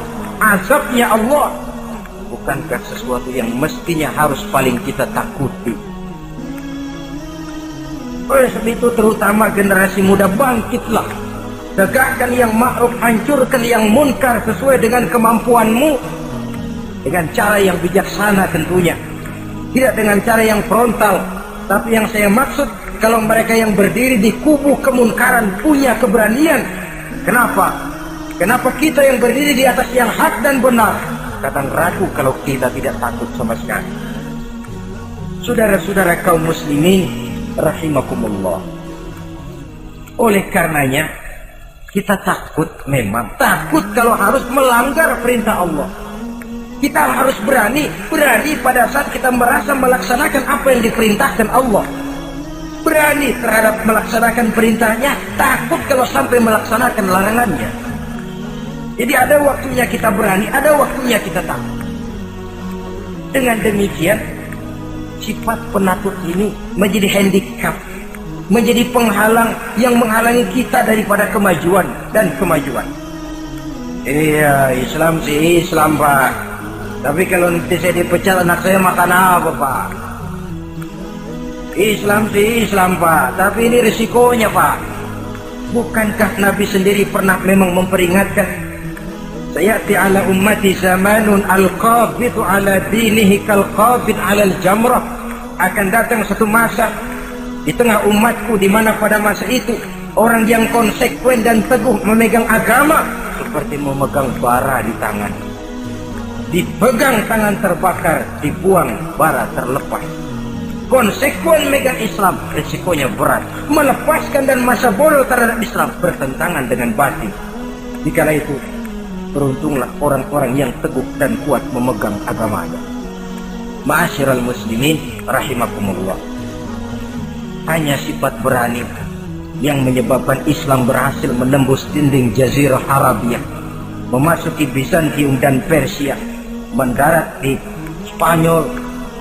A: azabnya Allah, bukankah sesuatu yang mestinya harus paling kita takuti? Oleh sebab itu terutama generasi muda, bangkitlah, tegakkan yang ma'ruf, hancurkan yang munkar sesuai dengan kemampuanmu, dengan cara yang bijaksana tentunya, tidak dengan cara yang frontal. Tapi yang saya maksud, kalau mereka yang berdiri di kubu kemunkaran punya keberanian, kenapa? Kenapa kita yang berdiri di atas yang hak dan benar kadang ragu kalau kita tidak takut sama sekali? Saudara-saudara kaum muslimin rahimakumullah, oleh karenanya kita takut, memang takut kalau harus melanggar perintah Allah. Kita harus berani pada saat kita merasa melaksanakan apa yang diperintahkan Allah, berani terhadap melaksanakan perintahnya, takut kalau sampai melaksanakan larangannya. Jadi ada waktunya kita berani, ada waktunya kita takut. Dengan demikian, sifat penakut ini menjadi handicap, menjadi penghalang yang menghalangi kita daripada kemajuan dan kemajuan. Iya, Islam sih Islam, Pak. Tapi kalau nanti saya dipecat, anak saya makan apa, Pak? Islam sih Islam, Pak. Tapi ini risikonya, Pak. Bukankah Nabi sendiri pernah memang memperingatkan, sayati ala ummati zamanun al-qabidu ala dinihi kal-qabid ala al-jamrah. Akan datang satu masa di tengah umatku di mana pada masa itu orang yang konsekuen dan teguh memegang agama seperti memegang bara di tangan. Dipegang tangan terbakar, dibuang bara terlepas. Konsekuen megang Islam, risikonya berat. Melepaskan dan masa bodoh terhadap Islam bertentangan dengan batin. Dikala itu beruntunglah orang-orang yang teguh dan kuat memegang agamanya. Ma'asyiral muslimin rahimakumullah, hanya sifat berani yang menyebabkan Islam berhasil menembus dinding Jazirah Arabia, memasuki Bizantium dan Persia, mendarat di Spanyol,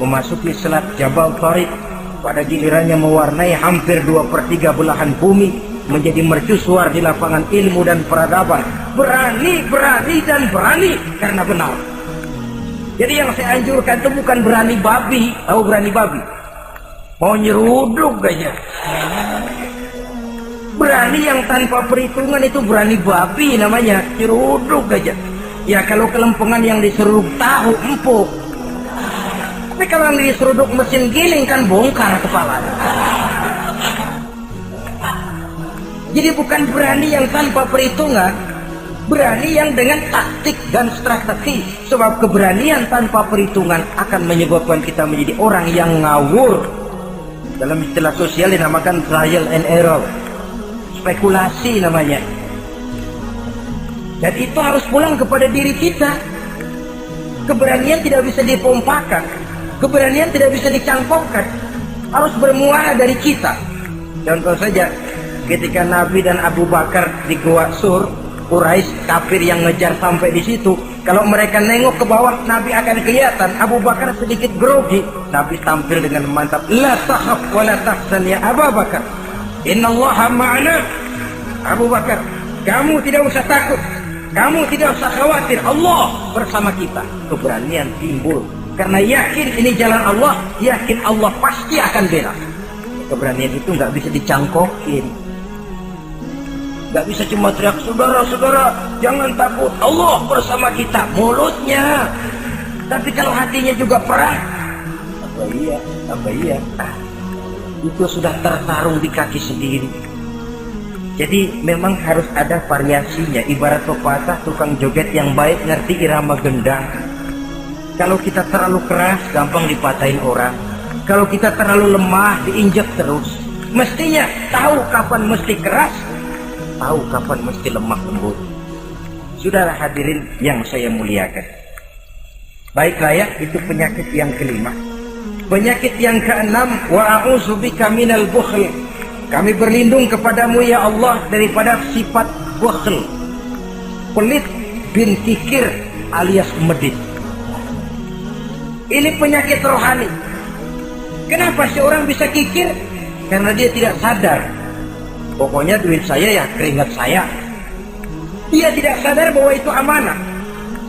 A: memasuki Selat Jabal Tariq, pada gilirannya mewarnai hampir 2/3 belahan bumi, menjadi mercusuar di lapangan ilmu dan peradaban. Berani karena benar. Jadi yang saya anjurkan itu bukan berani babi. Tahu berani babi? Mau nyeruduk aja. Berani yang tanpa perhitungan itu berani babi namanya, nyeruduk aja. Ya kalau kelempengan yang diseruduk tahu empuk. Tapi kalau yang diseruduk mesin giling kan bongkar kepalanya. Jadi bukan berani yang tanpa perhitungan, berani yang dengan taktik dan strategi. Sebab keberanian tanpa perhitungan akan menyebabkan kita menjadi orang yang ngawur. Dalam istilah sosial dinamakan trial and error, spekulasi namanya. Dan itu harus pulang kepada diri kita. Keberanian tidak bisa dipompakan, keberanian tidak bisa dicangkokkan. harus bermuara dari kita. Contoh saja, ketika Nabi dan Abu Bakar di Gua Sur, Quraisy kafir yang ngejar sampai di situ. Kalau mereka nengok ke bawah, Nabi akan kelihatan. Abu Bakar sedikit grogi. Nabi tampil dengan mantap. La tahaf wa la tahzan ya Abu Bakar. Innallaha ma'ana. Abu Bakar, kamu tidak usah takut. Kamu tidak usah khawatir. Allah bersama kita. Keberanian timbul. Karena yakin ini jalan Allah. Yakin Allah pasti akan bela. Keberanian itu nggak bisa dicangkokin. Nggak bisa cuma teriak, saudara-saudara jangan takut, Allah bersama kita, mulutnya. Tapi kalau hatinya juga perang, apa iya, itu sudah tertarung di kaki sendiri. Jadi memang harus ada variasinya. Ibarat pepatah, tukang joget yang baik ngerti irama gendang. Kalau kita terlalu keras, gampang dipatahin orang. Kalau kita terlalu lemah, diinjak terus. Mestinya tahu kapan mesti keras, tahu kapan mesti lemah lembut. Saudara hadirin yang saya muliakan, baiklah ya, itu penyakit yang kelima. Penyakit yang keenam, wa a'udzubika minal bukhl. Kami berlindung kepadamu ya Allah daripada sifat bukhl, pelit bin kikir alias medit. Ini penyakit rohani. Kenapa seorang bisa kikir? Karena dia tidak sadar. Pokoknya duit saya ya keringat saya. Dia tidak sadar bahwa itu amanah.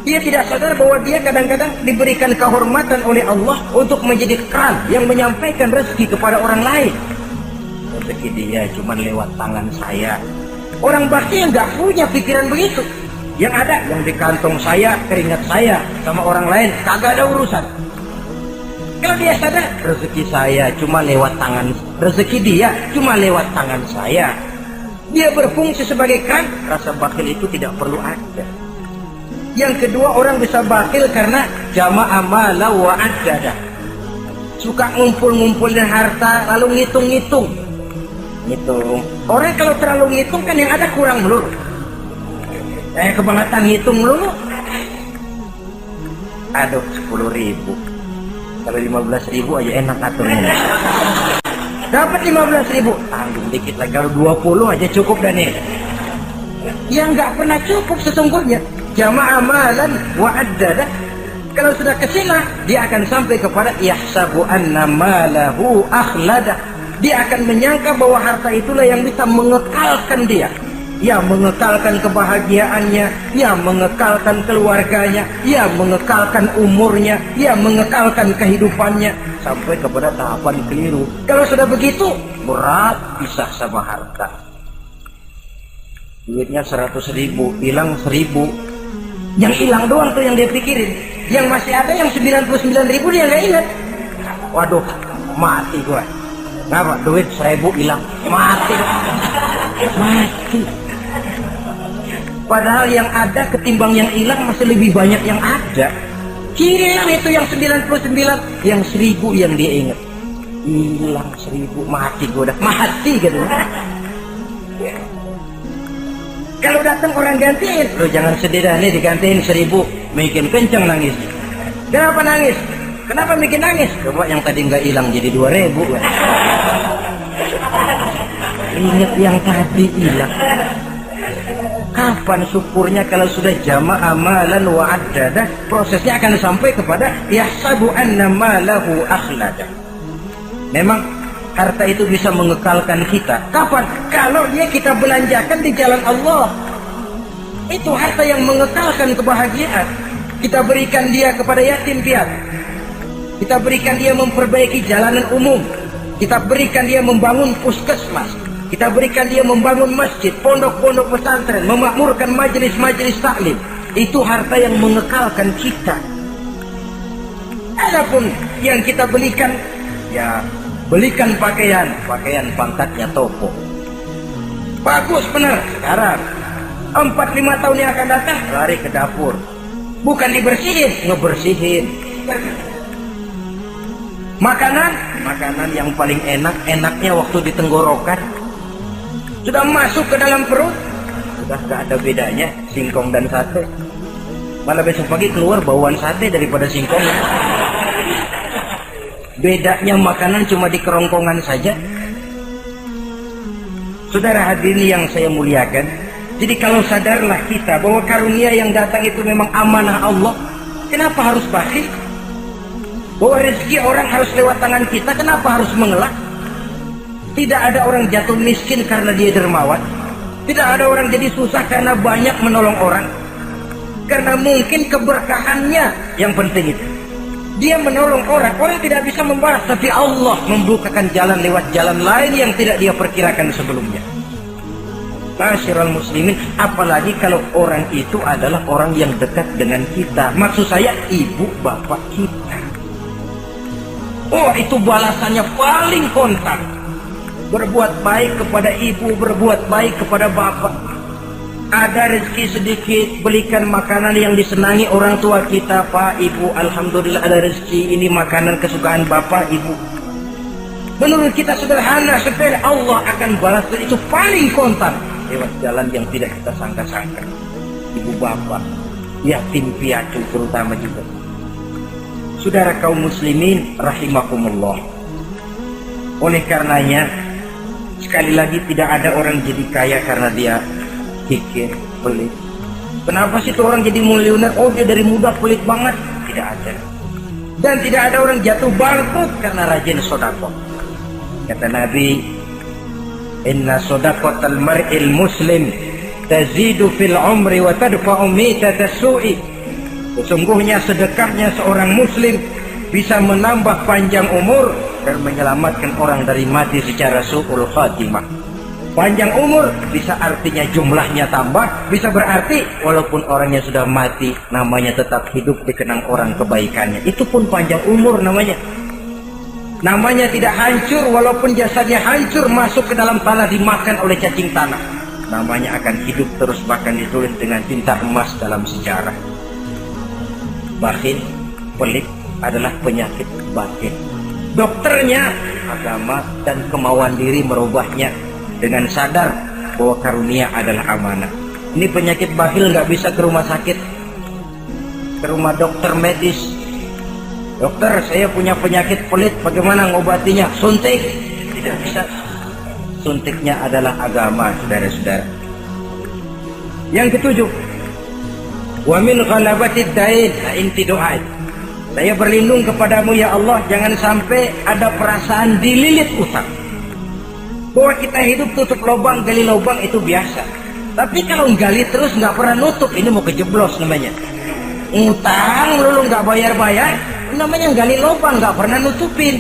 A: Dia tidak sadar bahwa dia kadang-kadang diberikan kehormatan oleh Allah untuk menjadi keran yang menyampaikan rezeki kepada orang lain. Rezeki dia cuma lewat tangan saya. Orang bakti yang nggak punya pikiran begitu. Yang ada yang di kantong saya, keringat saya, sama orang lain kagak ada urusan. Kalau dia sadar, rezeki saya cuma lewat tangan, rezeki dia cuma lewat tangan saya. Dia berfungsi sebagai keran, rasa bakhil itu tidak perlu ada. Yang kedua, orang bisa bakhil karena jama'a mala wa addada. Suka ngumpul-ngumpulin harta lalu ngitung-ngitung. Ngitung. Orang kalau terlalu ngitung kan yang ada kurang melulu. Kebangetan ngitung melulu. Aduh, 10.000. Kalau 15.000 aja enak aturnya. Dapat 15.000, tanggung dikit lagi. Kalau 20 aja cukup dan nih. Yang nggak pernah cukup sesungguhnya. Jama'a malan wa addada. Kalau sudah kesina, dia akan sampai kepada yahsabu anna malahu akhlada. Dia akan menyangka bahwa harta itulah yang bisa mengekalkan dia. Ya mengekalkan kebahagiaannya, ya mengekalkan keluarganya, ya mengekalkan umurnya, ya mengekalkan kehidupannya sampai kepada tahapan keliru. Kalau sudah begitu, berat pisah sama harta. Duitnya 100.000, hilang 1.000. Yang hilang doang tuh yang dia pikirin. Yang masih ada yang 99.000 dia nggak ingat. Waduh, mati gua. Ngapa? Duit 1.000 hilang, mati. Mati. Padahal yang ada ketimbang yang hilang masih lebih banyak yang ada. Hilang itu yang 99, yang 1.000 yang dia ingat. Hilang 1.000, mati gue udah mati gitu. Kalau datang orang gantiin, lo jangan sedih dah nih digantiin 1.000, bikin kenceng nangis. Kenapa nangis? Kenapa bikin nangis? Coba yang tadi nggak hilang jadi 2.000. Ingat yang tadi hilang. Kapan syukurnya kalau sudah jama'a malan wa addada? Prosesnya akan sampai kepada yahsabu anna malahu akhlada. Memang harta itu bisa mengekalkan kita. Kapan? Kalau dia kita belanjakan di jalan Allah. Itu harta yang mengekalkan kebahagiaan. Kita berikan dia kepada yatim piatu. Kita berikan dia memperbaiki jalanan umum. Kita berikan dia membangun puskesmas. Kita berikan dia membangun masjid, pondok-pondok pesantren, memakmurkan majelis-majelis taklim. Itu harta yang mengekalkan kita. Adapun yang kita belikan, ya belikan pakaian pangkatnya toko. Bagus benar. Sekarang 4-5 tahun yang akan datang, lari ke dapur. Bukan dibersihin, ngebersihin. Makanan yang paling enaknya waktu di tenggorokan. Sudah masuk ke dalam perut, sudah gak ada bedanya singkong dan sate. Malah besok pagi keluar bauan sate daripada singkong. Bedanya makanan cuma di kerongkongan saja. Saudara hadirin yang saya muliakan, jadi kalau sadarlah kita bahwa karunia yang datang itu memang amanah Allah, kenapa harus bakhil? Bahwa rezeki orang harus lewat tangan kita, kenapa harus mengelak? Tidak ada orang jatuh miskin karena dia dermawan. Tidak ada orang jadi susah karena banyak menolong orang. Karena mungkin keberkahannya yang penting itu. Dia menolong orang, orang tidak bisa membalas, tapi Allah membukakan jalan lewat jalan lain yang tidak dia perkirakan sebelumnya. Ma'asyiral muslimin, apalagi kalau orang itu adalah orang yang dekat dengan kita. Maksud saya ibu bapak kita. Oh, itu balasannya paling kontan. Berbuat baik kepada ibu, berbuat baik kepada bapak. Ada rezeki sedikit, belikan makanan yang disenangi orang tua kita. Pak, ibu, alhamdulillah ada rezeki, ini makanan kesukaan bapak, ibu. Menurut kita sederhana, sepele, Allah akan balas, itu paling kontan lewat jalan yang tidak kita sangka-sangka. Ibu bapak, yatim piatu terutama juga. Saudara kaum muslimin rahimakumullah. Oleh karenanya, sekali lagi tidak ada orang jadi kaya karena dia kikir, pelit. Kenapa sih tuh orang jadi miliuner? Oh, dia dari muda pelit banget. Tidak ada. Dan tidak ada orang jatuh bangkrut karena rajin sedekah. Kata Nabi, inna shadaqatal mar'il muslim tazidu fil umri wa tadfa'u mitatas su'i. Sesungguhnya sedekahnya seorang muslim bisa menambah panjang umur dan menyelamatkan orang dari mati secara su'ul khatimah. Panjang umur bisa artinya jumlahnya tambah, bisa berarti walaupun orangnya sudah mati, namanya tetap hidup dikenang orang kebaikannya. Itu pun panjang umur namanya. Namanya tidak hancur, walaupun jasadnya hancur masuk ke dalam tanah dimakan oleh cacing tanah. Namanya akan hidup terus, bahkan ditulis dengan tinta emas dalam sejarah. Bakhil, pelit adalah penyakit batin. Dokternya agama dan kemauan diri merubahnya dengan sadar bahwa karunia adalah amanah. Ini penyakit bakhil nggak bisa ke rumah sakit, ke rumah dokter medis. Dokter, saya punya penyakit pelit, bagaimana ngobatinya? Suntik? Tidak bisa. Suntiknya adalah agama, saudara-saudara. Yang ketujuh, wa min ghalabatid dain, inti doa. Saya berlindung kepadamu ya Allah, jangan sampai ada perasaan dililit utang. Bahwa kita hidup tutup lubang, gali lubang itu biasa. Tapi kalau gali terus nggak pernah nutup, ini mau kejeblos namanya. Utang lalu nggak bayar-bayar, namanya gali lubang, nggak pernah nutupin.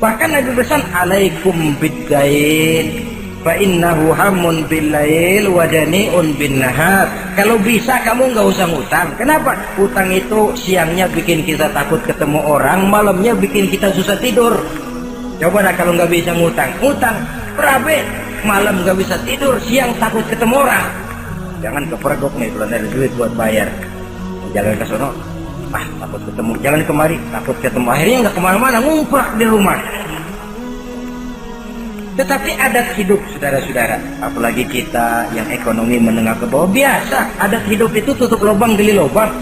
A: Bahkan Nabi berpesan, alaikum biddain fa innahu hamun billail wa dani'un bin nahar. Kalau bisa kamu nggak usah ngutang. Kenapa? Utang itu siangnya bikin kita takut ketemu orang, malamnya bikin kita susah tidur. Coba dah kalau nggak bisa ngutang, utang berabe, malam nggak bisa tidur, siang takut ketemu orang. Jangan kepergok nih, belum ada duit buat bayar. Jalan ke sono, takut ketemu. Jalan kemari, takut ketemu. Akhirnya nggak kemana-mana, ngumprak di rumah. Tetapi adat hidup, saudara-saudara, apalagi kita yang ekonomi menengah ke bawah, biasa adat hidup itu tutup lubang gali lubang,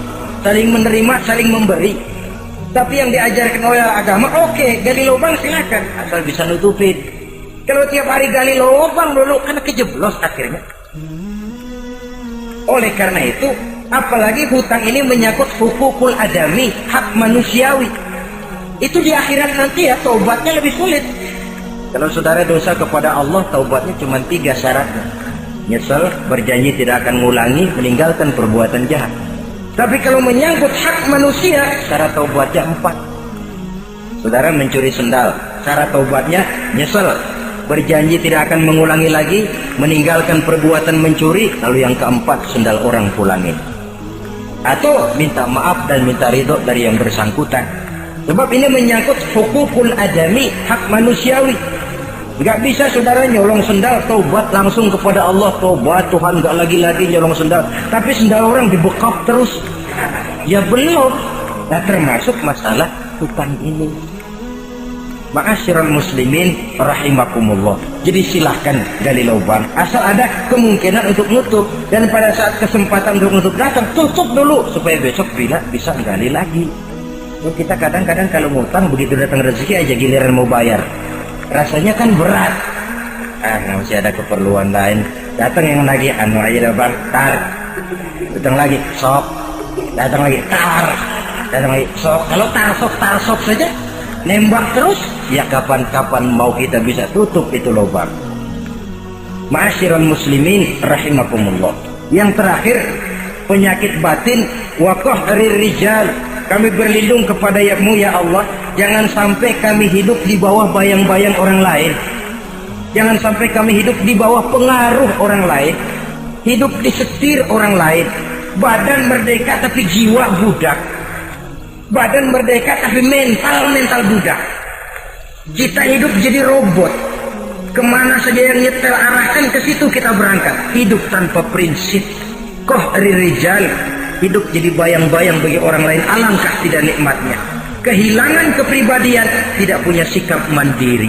A: saling menerima, saling memberi. Tapi yang diajarkan oleh agama, oke, gali lubang silakan, asal bisa nutupin. Kalau tiap hari gali lubang dulu, kan kejeblos akhirnya. Oleh karena itu, apalagi hutang ini menyangkut hukukul adami, hak manusiawi. Itu di akhirat nanti ya, taubatnya lebih sulit. Kalau saudara dosa kepada Allah, taubatnya cuma 3 syaratnya. Nyesal, berjanji tidak akan mengulangi, meninggalkan perbuatan jahat. Tapi kalau menyangkut hak manusia, syarat taubatnya 4. Saudara mencuri sendal, syarat taubatnya nyesal, berjanji tidak akan mengulangi lagi, meninggalkan perbuatan mencuri, lalu yang keempat, sendal orang pulangin. Atau minta maaf dan minta ridho dari yang bersangkutan. Sebab ini menyangkut hukukul adami, hak manusiawi. Nggak bisa saudara nyolong sendal, taubat langsung kepada Allah, taubat Tuhan, nggak lagi-lagi nyolong sendal. Tapi sendal orang dibekap terus, ya belum. Nah, termasuk masalah hutang ini. Ma'asyiral muslimin rahimakumullah. Jadi silahkan gali lubang, asal ada kemungkinan untuk nutup. Dan pada saat kesempatan untuk nutup datang, tutup dulu supaya besok bila bisa gali lagi. Kita kadang-kadang kalau ngutang begitu datang rezeki aja giliran mau bayar. Rasanya kan berat. Masih ada keperluan lain. Datang yang lagi anu aja dah bang, tar. Datang lagi sok. Datang lagi tar. Datang lagi sok. Kalau tar sok saja nembak terus, ya kapan-kapan mau kita bisa tutup itu lubang. Ma'asyiral muslimin rahimakumullah. Yang terakhir, penyakit batin wa qahrir rijal. Kami berlindung kepada-Mu ya Allah, jangan sampai kami hidup di bawah bayang-bayang orang lain. Jangan sampai kami hidup di bawah pengaruh orang lain, hidup disetir orang lain. Badan merdeka tapi jiwa budak. Badan merdeka tapi mental budak. Kita hidup jadi robot. Kemana saja yang nyetel arahkan ke situ kita berangkat. Hidup tanpa prinsip. Qahrir rijal. Hidup jadi bayang-bayang bagi orang lain, alangkah tidak nikmatnya. Kehilangan kepribadian, tidak punya sikap mandiri.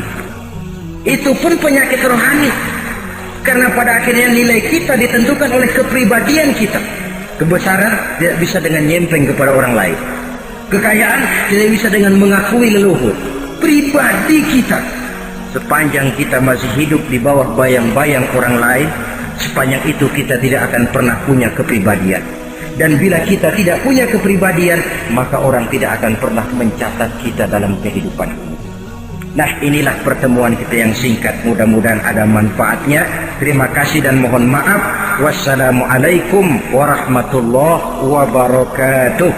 A: Itu pun penyakit rohani. Karena pada akhirnya nilai kita ditentukan oleh kepribadian kita. Kebesaran tidak bisa dengan nyempeng kepada orang lain. Kekayaan tidak bisa dengan mengakui leluhur. Pribadi kita, sepanjang kita masih hidup di bawah bayang-bayang orang lain, sepanjang itu kita tidak akan pernah punya kepribadian. Dan bila kita tidak punya kepribadian, maka orang tidak akan pernah mencatat kita dalam kehidupan. Nah, inilah pertemuan kita yang singkat. Mudah-mudahan ada manfaatnya. Terima kasih dan mohon maaf. Wassalamualaikum warahmatullahi wabarakatuh.